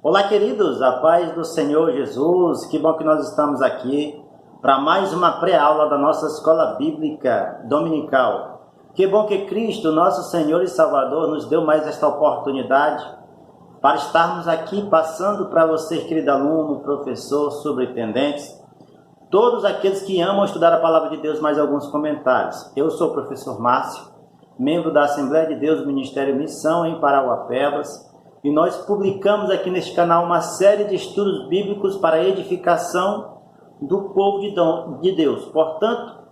Olá, queridos, a paz do Senhor Jesus. Que bom que nós estamos aqui para mais uma pré-aula da nossa escola bíblica dominical. Que bom que Cristo, nosso Senhor e Salvador, nos deu mais esta oportunidade para estarmos aqui passando para você, querido aluno, professor, superintendentes, todos aqueles que amam estudar a palavra de Deus, mais alguns comentários. Eu sou o professor Márcio, membro da Assembleia de Deus, Ministério Missão em Parauapebas, e nós publicamos aqui neste canal uma série de estudos bíblicos para a edificação do povo de Deus. Portanto,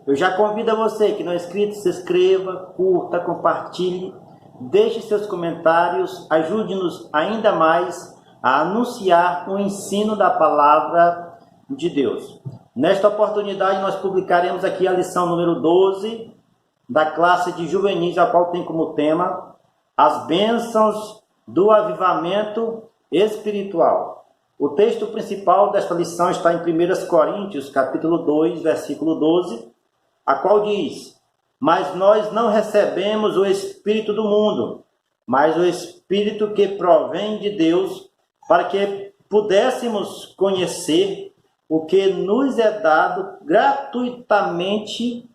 eu já convido a você que não é inscrito, se inscreva, curta, compartilhe, deixe seus comentários, ajude-nos ainda mais a anunciar o ensino da palavra de Deus. Nesta oportunidade, nós publicaremos aqui a lição número 12 da classe de juvenis, a qual tem como tema as bênçãos do avivamento espiritual. O texto principal desta lição está em 1 Coríntios, capítulo 2, versículo 12, a qual diz: mas nós não recebemos o Espírito do mundo, mas o Espírito que provém de Deus, para que pudéssemos conhecer o que nos é dado gratuitamente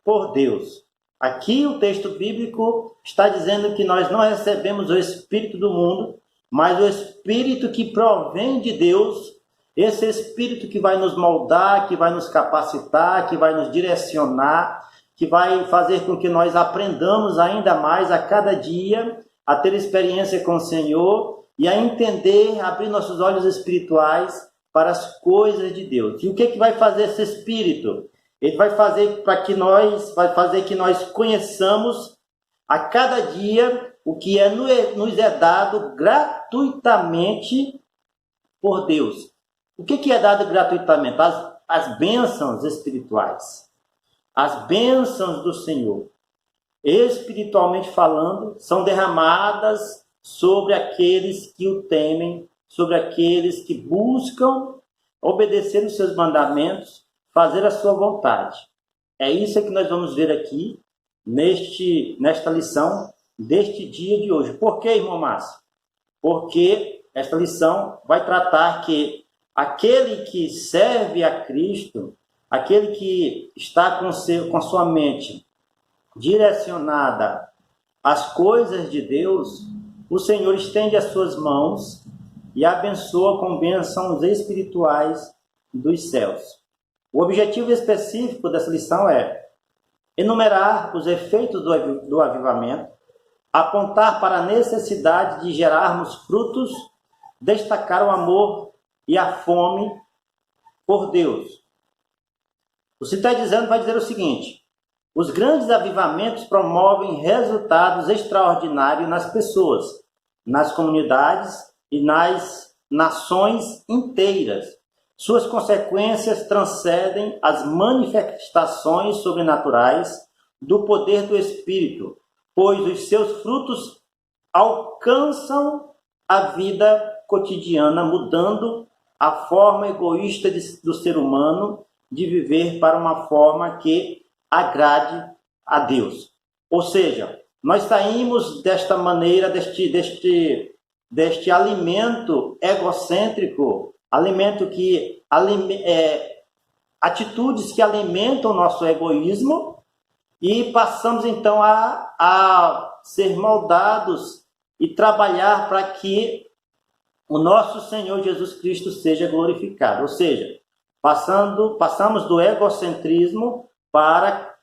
por Deus. Aqui o texto bíblico está dizendo que nós não recebemos o Espírito do mundo, mas o Espírito que provém de Deus, esse Espírito que vai nos moldar, que vai nos capacitar, que vai nos direcionar, que vai fazer com que nós aprendamos ainda mais a cada dia, a ter experiência com o Senhor e a entender, abrir nossos olhos espirituais para as coisas de Deus. E o que vai fazer esse Espírito? Ele vai fazer que nós conheçamos a cada dia o que nos é dado gratuitamente por Deus. O que é dado gratuitamente? As bênçãos espirituais. As bênçãos do Senhor, espiritualmente falando, são derramadas sobre aqueles que o temem, sobre aqueles que buscam obedecer os seus mandamentos, fazer a sua vontade. É isso que nós vamos ver aqui nesta lição deste dia de hoje. Por que, irmão Márcio? Porque esta lição vai tratar que aquele que serve a Cristo, aquele que está com sua mente direcionada às coisas de Deus, o Senhor estende as suas mãos e abençoa com bênçãos espirituais dos céus. O objetivo específico dessa lição é enumerar os efeitos do avivamento, apontar para a necessidade de gerarmos frutos, destacar o amor e a fome por Deus. O Sintetizando vai dizer o seguinte: os grandes avivamentos promovem resultados extraordinários nas pessoas, nas comunidades e nas nações inteiras. Suas consequências transcendem as manifestações sobrenaturais do poder do Espírito, pois os seus frutos alcançam a vida cotidiana, mudando a forma egoísta do ser humano de viver para uma forma que agrade a Deus. Ou seja, nós saímos desta maneira, deste alimento egocêntrico, atitudes que alimentam o nosso egoísmo, e passamos então a ser moldados e trabalhar para que o nosso Senhor Jesus Cristo seja glorificado. Ou seja, passamos do egocentrismo para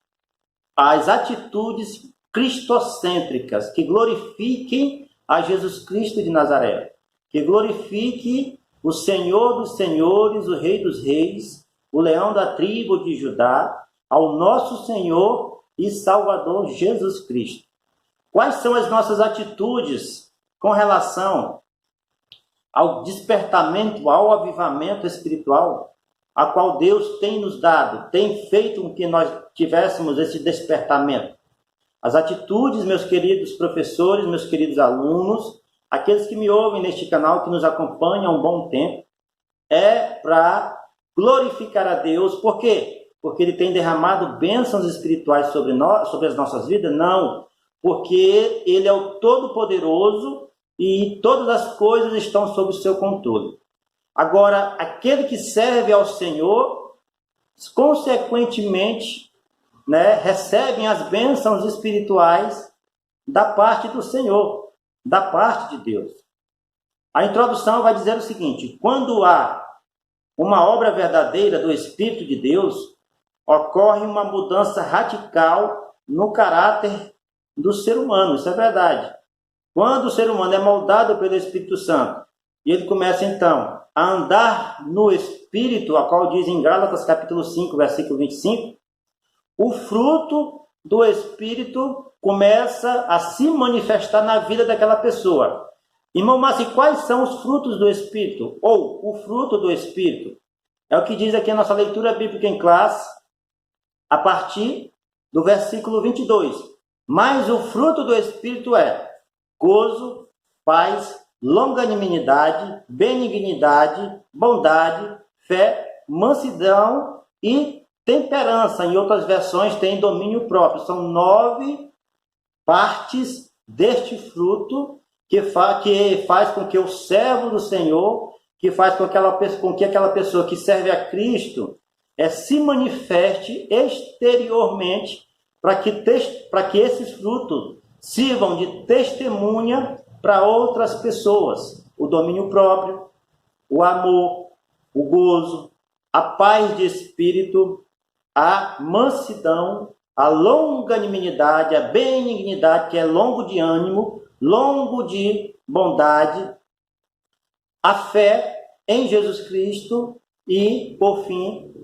as atitudes cristocêntricas, que glorifiquem a Jesus Cristo de Nazaré, que glorifique o Senhor dos Senhores, o Rei dos Reis, o Leão da tribo de Judá, ao nosso Senhor e Salvador Jesus Cristo. Quais são as nossas atitudes com relação ao despertamento, ao avivamento espiritual, a qual Deus tem nos dado, tem feito com que nós tivéssemos esse despertamento? As atitudes, meus queridos professores, meus queridos alunos, aqueles que me ouvem neste canal, que nos acompanham há um bom tempo, é para glorificar a Deus. Por quê? Porque Ele tem derramado bênçãos espirituais sobre as nossas vidas? Não, porque Ele é o Todo-Poderoso e todas as coisas estão sob o seu controle. Agora, aquele que serve ao Senhor, consequentemente, recebem as bênçãos espirituais da parte do Senhor, da parte de Deus. A introdução vai dizer o seguinte: quando há uma obra verdadeira do Espírito de Deus, ocorre uma mudança radical no caráter do ser humano. Isso é verdade. Quando o ser humano é moldado pelo Espírito Santo, e ele começa então a andar no Espírito, a qual diz em Gálatas capítulo 5, versículo 25, o fruto do Espírito começa a se manifestar na vida daquela pessoa. Irmão, mas e quais são os frutos do Espírito? Ou o fruto do Espírito? É o que diz aqui a nossa leitura bíblica em classe, a partir do versículo 22. Mas o fruto do Espírito é gozo, paz, longanimidade, benignidade, bondade, fé, mansidão e temperança. Em outras versões tem domínio próprio. São 9 partes deste fruto que faz com que o servo do Senhor, que faz com que aquela pessoa que serve a Cristo se manifeste exteriormente, para que esses frutos sirvam de testemunha para outras pessoas. O domínio próprio, o amor, o gozo, a paz de espírito, a mansidão, a longanimidade, a benignidade, que é longo de ânimo, longo de bondade, a fé em Jesus Cristo e, por fim,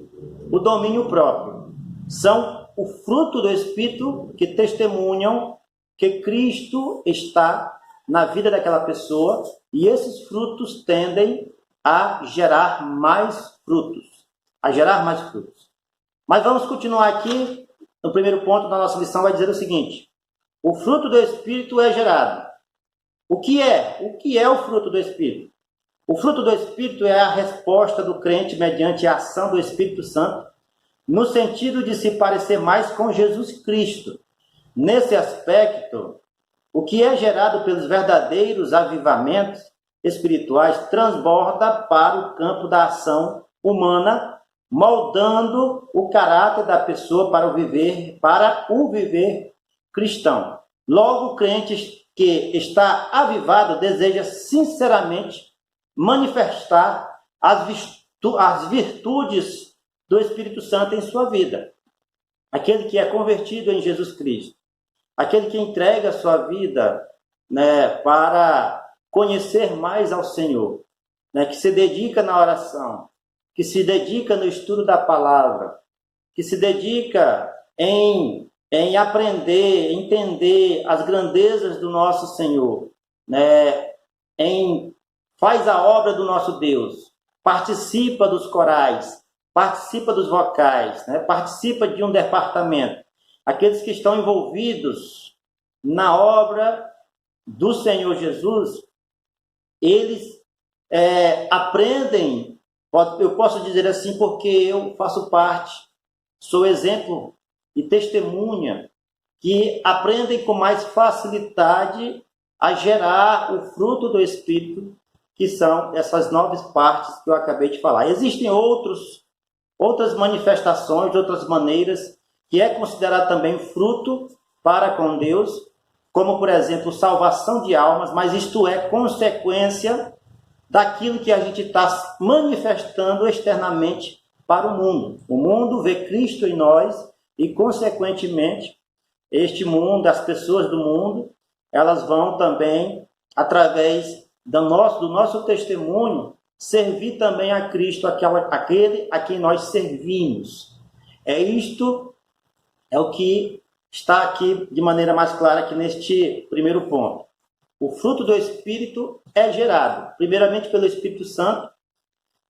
o domínio próprio. São o fruto do Espírito que testemunham que Cristo está na vida daquela pessoa, e esses frutos tendem a gerar mais frutos. Mas vamos continuar aqui. No primeiro ponto da nossa lição vai dizer o seguinte: o fruto do Espírito é gerado. O que é o fruto do Espírito? O fruto do Espírito é a resposta do crente mediante a ação do Espírito Santo, no sentido de se parecer mais com Jesus Cristo. Nesse aspecto, o que é gerado pelos verdadeiros avivamentos espirituais transborda para o campo da ação humana, moldando o caráter da pessoa para o viver cristão. Logo, o crente que está avivado deseja sinceramente manifestar as virtudes do Espírito Santo em sua vida. Aquele que é convertido em Jesus Cristo, aquele que entrega a sua vida para conhecer mais ao Senhor, que se dedica na oração, que se dedica no estudo da palavra, que se dedica em aprender, entender as grandezas do nosso Senhor, faz a obra do nosso Deus, participa dos corais, participa dos vocais, participa de um departamento. Aqueles que estão envolvidos na obra do Senhor Jesus, eles aprendem, eu posso dizer assim porque eu faço parte, sou exemplo e testemunha, que aprendem com mais facilidade a gerar o fruto do Espírito, que são essas 9 partes que eu acabei de falar. Existem outras manifestações, outras maneiras, que é considerado também fruto para com Deus, como, por exemplo, salvação de almas, mas isto é consequência daquilo que a gente está manifestando externamente para o mundo. O mundo vê Cristo em nós e, consequentemente, este mundo, as pessoas do mundo, elas vão também, através do nosso testemunho, servir também a Cristo, aquele a quem nós servimos. É o que está aqui de maneira mais clara aqui neste primeiro ponto. O fruto do Espírito é gerado, primeiramente pelo Espírito Santo,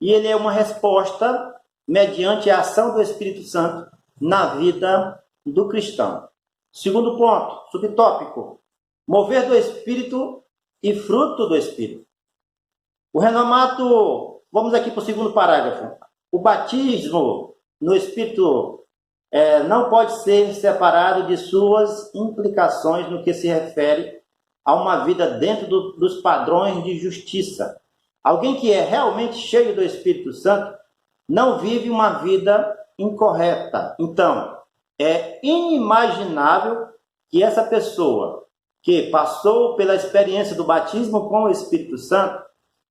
e ele é uma resposta mediante a ação do Espírito Santo na vida do cristão. Segundo ponto, subtópico: mover do Espírito e fruto do Espírito. O renomado, vamos aqui para o segundo parágrafo. O batismo no Espírito não pode ser separado de suas implicações no que se refere a uma vida dentro dos padrões de justiça. Alguém que é realmente cheio do Espírito Santo não vive uma vida incorreta. Então, é inimaginável que essa pessoa que passou pela experiência do batismo com o Espírito Santo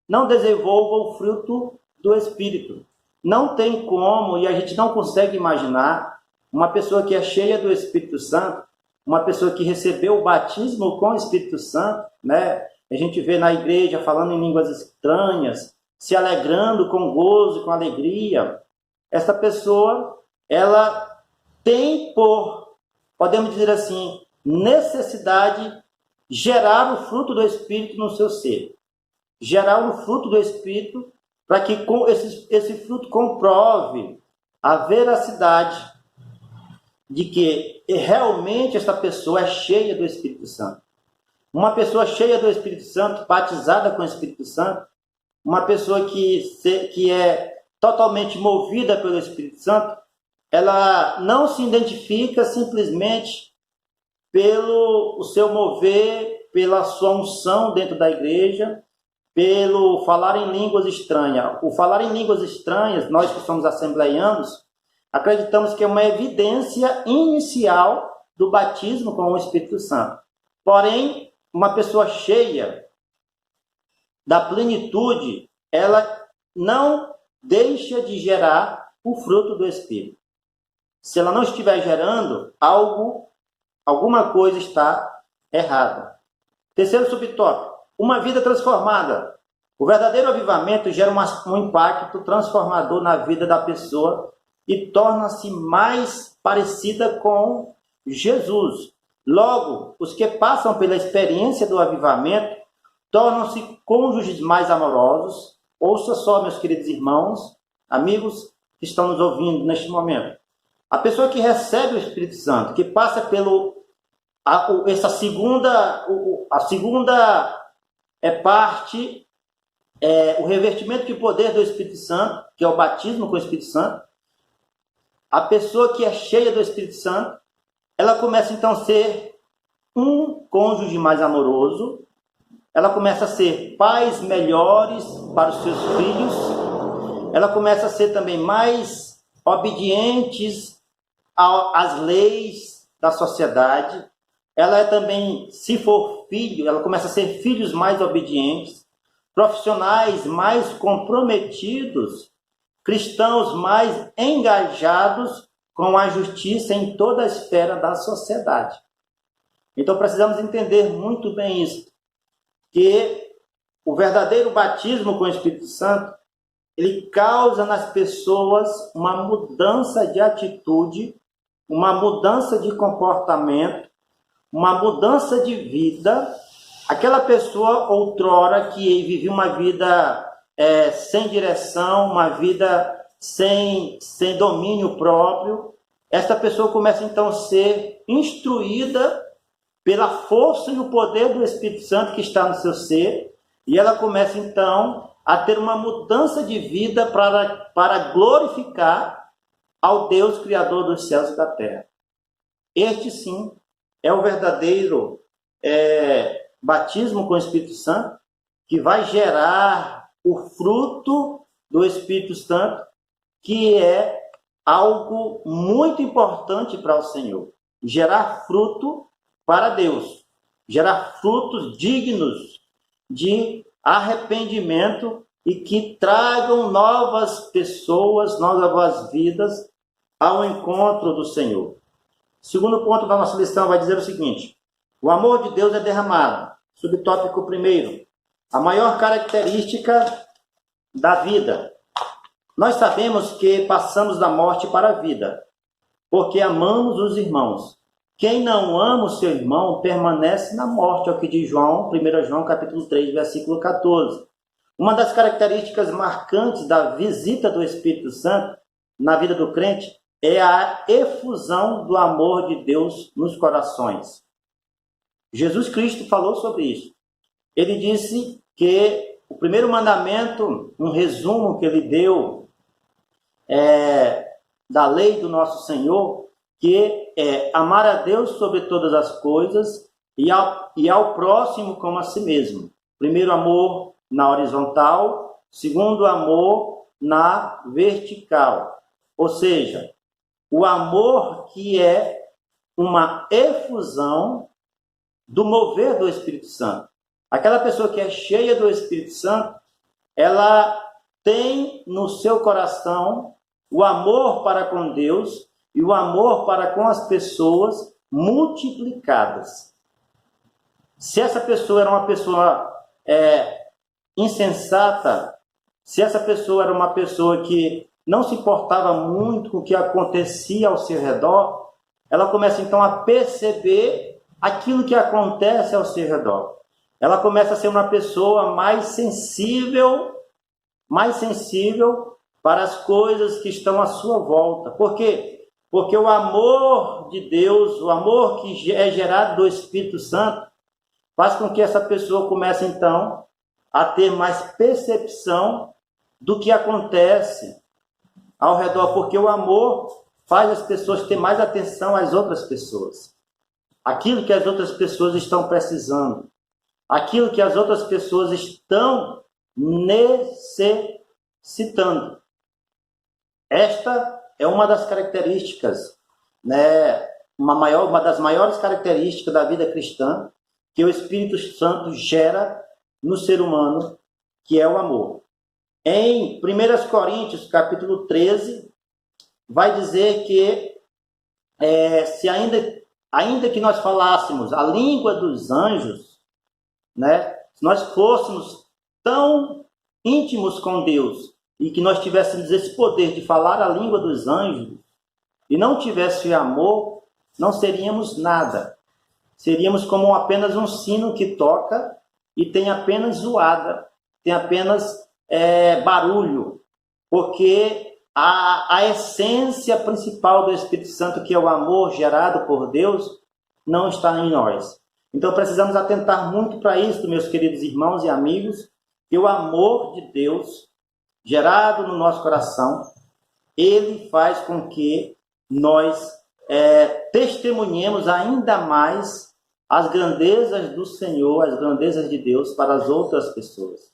não desenvolva o fruto do Espírito. Não tem como, e a gente não consegue imaginar, uma pessoa que é cheia do Espírito Santo, uma pessoa que recebeu o batismo com o Espírito Santo, né? A gente vê na igreja falando em línguas estranhas, se alegrando com gozo, com alegria. Essa pessoa, ela tem podemos dizer assim, necessidade gerar o fruto do Espírito no seu ser. Gerar o fruto do Espírito para que esse fruto comprove a veracidade de que realmente essa pessoa é cheia do Espírito Santo. Uma pessoa cheia do Espírito Santo, batizada com o Espírito Santo, uma pessoa que é totalmente movida pelo Espírito Santo, ela não se identifica simplesmente pelo o seu mover, pela sua unção dentro da igreja, pelo falar em línguas estranhas. O falar em línguas estranhas, nós que somos assembleianos, acreditamos que é uma evidência inicial do batismo com o Espírito Santo. Porém, uma pessoa cheia da plenitude, ela não deixa de gerar o fruto do Espírito. Se ela não estiver gerando, alguma coisa está errada. Terceiro subtópico, uma vida transformada. O verdadeiro avivamento gera um impacto transformador na vida da pessoa e torna-se mais parecida com Jesus. Logo, os que passam pela experiência do avivamento tornam-se cônjuges mais amorosos. Ouça só, meus queridos irmãos, amigos que estão nos ouvindo neste momento. A pessoa que recebe o Espírito Santo, que passa a segunda parte, o revestimento de poder do Espírito Santo, que é o batismo com o Espírito Santo, a pessoa que é cheia do Espírito Santo, ela começa então a ser um cônjuge mais amoroso, ela começa a ser pais melhores para os seus filhos, ela começa a ser também mais obedientes às leis da sociedade, ela é também, se for filho, ela começa a ser filhos mais obedientes, profissionais mais comprometidos, cristãos mais engajados com a justiça em toda a esfera da sociedade. Então precisamos entender muito bem isso, que o verdadeiro batismo com o Espírito Santo, ele causa nas pessoas uma mudança de atitude, uma mudança de comportamento, uma mudança de vida. Aquela pessoa outrora que vivia uma vida sem direção, uma vida sem domínio próprio, essa pessoa começa então a ser instruída pela força e o poder do Espírito Santo que está no seu ser, e ela começa então a ter uma mudança de vida para glorificar ao Deus Criador dos céus e da terra. Este sim é o verdadeiro batismo com o Espírito Santo, que vai gerar o fruto do Espírito Santo, que é algo muito importante para o Senhor. Gerar fruto para Deus, gerar frutos dignos de arrependimento e que tragam novas pessoas, novas vidas ao encontro do Senhor. Segundo ponto da nossa lição vai dizer o seguinte: o amor de Deus é derramado. Subtópico primeiro, a maior característica da vida. Nós sabemos que passamos da morte para a vida, porque amamos os irmãos. Quem não ama o seu irmão permanece na morte, é o que diz João, 1 João capítulo 3, versículo 14. Uma das características marcantes da visita do Espírito Santo na vida do crente é a efusão do amor de Deus nos corações. Jesus Cristo falou sobre isso. Ele disse que o primeiro mandamento, um resumo que ele deu da lei do nosso Senhor, que é amar a Deus sobre todas as coisas e ao próximo como a si mesmo. Primeiro amor na horizontal, segundo amor na vertical. Ou seja, o amor que é uma efusão do mover do Espírito Santo. Aquela pessoa que é cheia do Espírito Santo, ela tem no seu coração o amor para com Deus e o amor para com as pessoas multiplicadas. Se essa pessoa era uma pessoa insensata, se essa pessoa era uma pessoa que não se importava muito com o que acontecia ao seu redor, ela começa então a perceber aquilo que acontece ao seu redor. Ela começa a ser uma pessoa mais sensível para as coisas que estão à sua volta. Por quê? Porque o amor de Deus, o amor que é gerado do Espírito Santo, faz com que essa pessoa comece então a ter mais percepção do que acontece ao redor, porque o amor faz as pessoas ter mais atenção às outras pessoas. Aquilo que as outras pessoas estão precisando, aquilo que as outras pessoas estão necessitando. Esta é uma das características, uma das maiores características da vida cristã, que o Espírito Santo gera no ser humano, que é o amor. Em 1 Coríntios, capítulo 13, vai dizer que se ainda que nós falássemos a língua dos anjos, se nós fôssemos tão íntimos com Deus e que nós tivéssemos esse poder de falar a língua dos anjos e não tivesse amor, não seríamos nada. Seríamos como apenas um sino que toca e tem apenas zoada, tem apenas barulho, porque a essência principal do Espírito Santo, que é o amor gerado por Deus, não está em nós. Então precisamos atentar muito para isso, meus queridos irmãos e amigos, que o amor de Deus, gerado no nosso coração, ele faz com que nós testemunhemos ainda mais as grandezas do Senhor, as grandezas de Deus para as outras pessoas.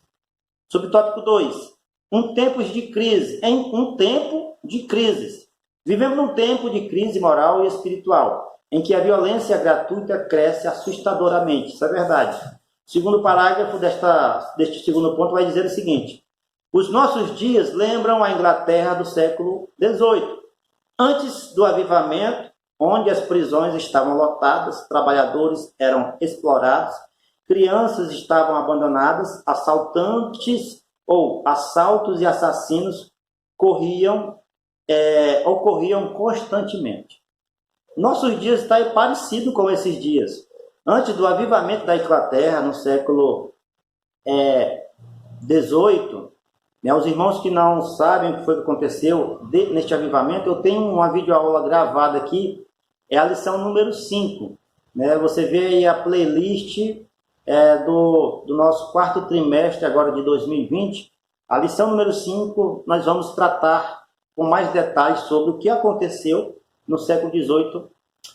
Subtópico 2. Um tempo de crise. Um tempo de crises. Vivemos num tempo de crise moral e espiritual, em que a violência gratuita cresce assustadoramente. Isso é verdade. O segundo parágrafo deste segundo ponto vai dizer o seguinte: os nossos dias lembram a Inglaterra do século XVIII. Antes do avivamento, onde as prisões estavam lotadas, trabalhadores eram explorados, crianças estavam abandonadas, assaltos e assassinos ocorriam constantemente. Nossos dias está parecido com esses dias. Antes do avivamento da Inglaterra, no século XVIII, os irmãos que não sabem o que foi que aconteceu neste avivamento, eu tenho uma videoaula gravada aqui, é a lição número 5. Você vê aí a playlist do nosso quarto trimestre agora de 2020. A lição número 5, nós vamos tratar com mais detalhes sobre o que aconteceu no século XVIII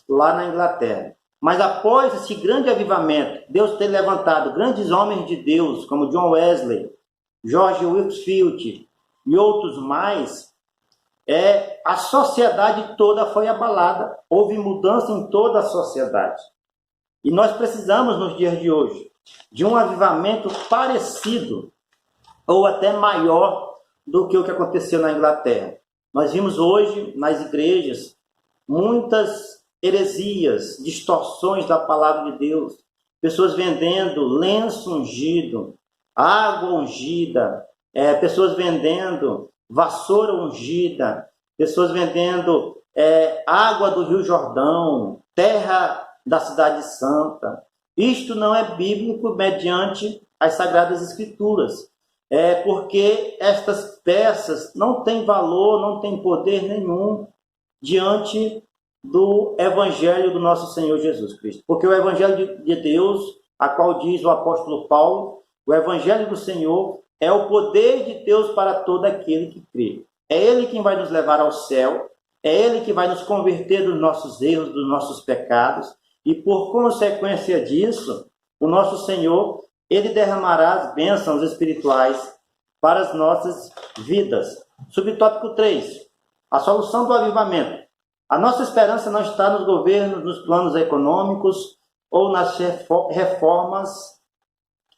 lá na Inglaterra. Mas após esse grande avivamento, Deus ter levantado grandes homens de Deus, como John Wesley, George Whitefield e outros mais, a sociedade toda foi abalada. Houve mudança em toda a sociedade. E nós precisamos, nos dias de hoje, de um avivamento parecido ou até maior do que o que aconteceu na Inglaterra. Nós vimos hoje, nas igrejas, muitas heresias, distorções da palavra de Deus, pessoas vendendo lenço ungido, água ungida, pessoas vendendo vassoura ungida, pessoas vendendo água do Rio Jordão, terra da Cidade Santa. Isto não é bíblico mediante as Sagradas Escrituras, porque estas peças não têm valor, não têm poder nenhum diante do Evangelho do nosso Senhor Jesus Cristo. Porque o Evangelho de Deus, a qual diz o apóstolo Paulo, o Evangelho do Senhor é o poder de Deus para todo aquele que crê. É Ele quem vai nos levar ao céu, é Ele que vai nos converter dos nossos erros, dos nossos pecados, E por consequência disso, o nosso Senhor, Ele derramará as bênçãos espirituais para as nossas vidas. Subtópico 3. A solução do avivamento. A nossa esperança não está nos governos, nos planos econômicos ou nas reformas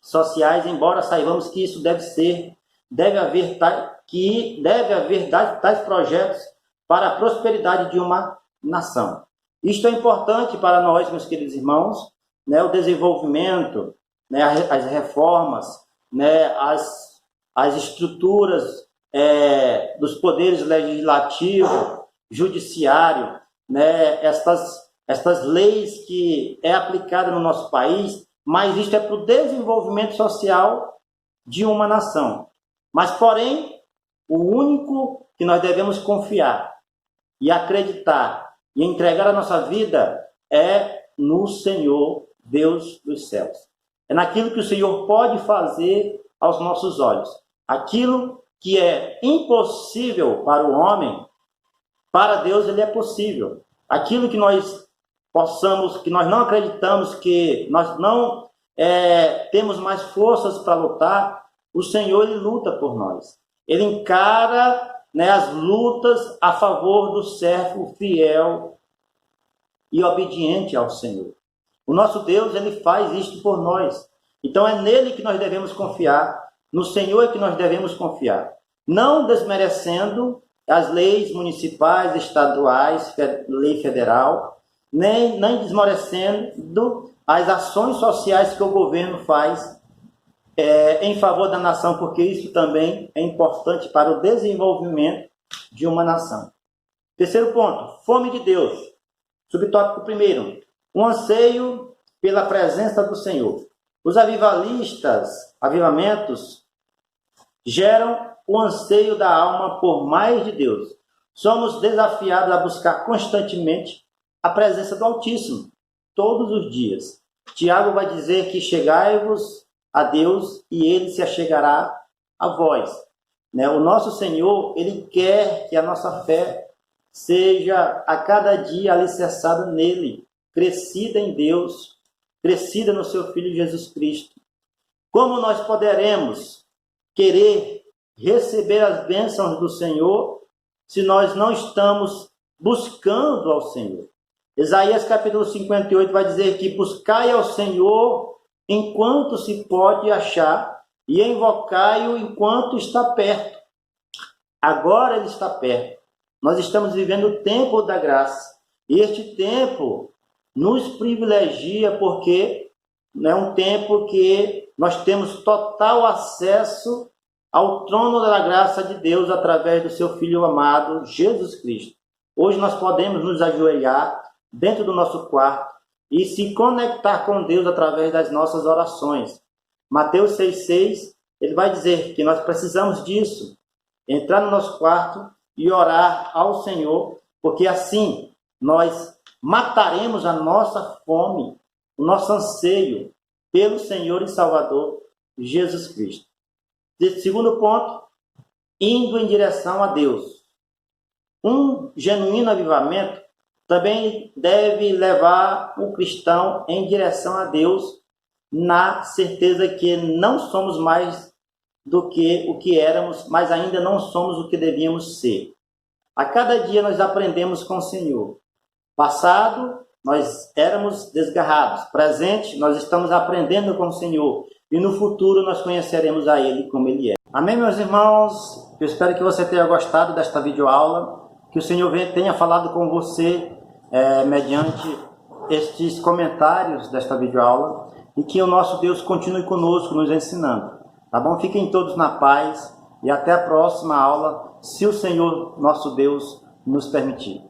sociais, embora saibamos que isso deve haver tais projetos para a prosperidade de uma nação. Isto é importante para nós, meus queridos irmãos, né, o desenvolvimento, né, as reformas, né, as estruturas dos poderes legislativo, judiciário, né, estas leis que é aplicada no nosso país, mas isto é para o desenvolvimento social de uma nação. Mas, porém, o único que nós devemos confiar e acreditar e entregar a nossa vida é no Senhor, Deus dos céus. É naquilo que o Senhor pode fazer aos nossos olhos. Aquilo que é impossível para o homem, para Deus ele é possível. Aquilo que nós não acreditamos, que nós não temos mais forças para lutar, o Senhor ele luta por nós. Ele encara, né, as lutas a favor do servo fiel e obediente ao Senhor. O nosso Deus ele faz isto por nós. Então é nele que nós devemos confiar, no Senhor é que nós devemos confiar. Não desmerecendo as leis municipais, estaduais, lei federal, nem desmerecendo as ações sociais que o governo faz em favor da nação, porque isso também é importante para o desenvolvimento de uma nação. Terceiro ponto, fome de Deus. Subtópico 1, um anseio pela presença do Senhor. Os avivamentos, geram o anseio da alma por mais de Deus. Somos desafiados a buscar constantemente a presença do Altíssimo, todos os dias. Tiago vai dizer que chegai-vos a Deus e Ele se achegará a vós. Né? O nosso Senhor, Ele quer que a nossa fé seja a cada dia alicerçada nele, crescida em Deus, crescida no seu Filho Jesus Cristo. Como nós poderemos querer receber as bênçãos do Senhor se nós não estamos buscando ao Senhor? Isaías capítulo 58 vai dizer que buscai ao Senhor enquanto se pode achar e invocai-o enquanto está perto. Agora ele está perto. Nós estamos vivendo o tempo da graça. E este tempo nos privilegia porque é um tempo que nós temos total acesso ao trono da graça de Deus através do seu Filho amado, Jesus Cristo. Hoje nós podemos nos ajoelhar dentro do nosso quarto e se conectar com Deus através das nossas orações. Mateus 6,6, ele vai dizer que nós precisamos disso, entrar no nosso quarto e orar ao Senhor, porque assim nós mataremos a nossa fome, o nosso anseio pelo Senhor e Salvador Jesus Cristo. Segundo ponto, indo em direção a Deus. Um genuíno avivamento também deve levar o cristão em direção a Deus, na certeza que não somos mais do que o que éramos, mas ainda não somos o que devíamos ser. A cada dia nós aprendemos com o Senhor. Passado, nós éramos desgarrados. Presente, nós estamos aprendendo com o Senhor. E no futuro nós conheceremos a Ele como Ele é. Amém, meus irmãos? Eu espero que você tenha gostado desta videoaula. Que o Senhor tenha falado com você mediante estes comentários desta videoaula. E que o nosso Deus continue conosco, nos ensinando. Tá bom? Fiquem todos na paz. E até a próxima aula, se o Senhor, nosso Deus, nos permitir.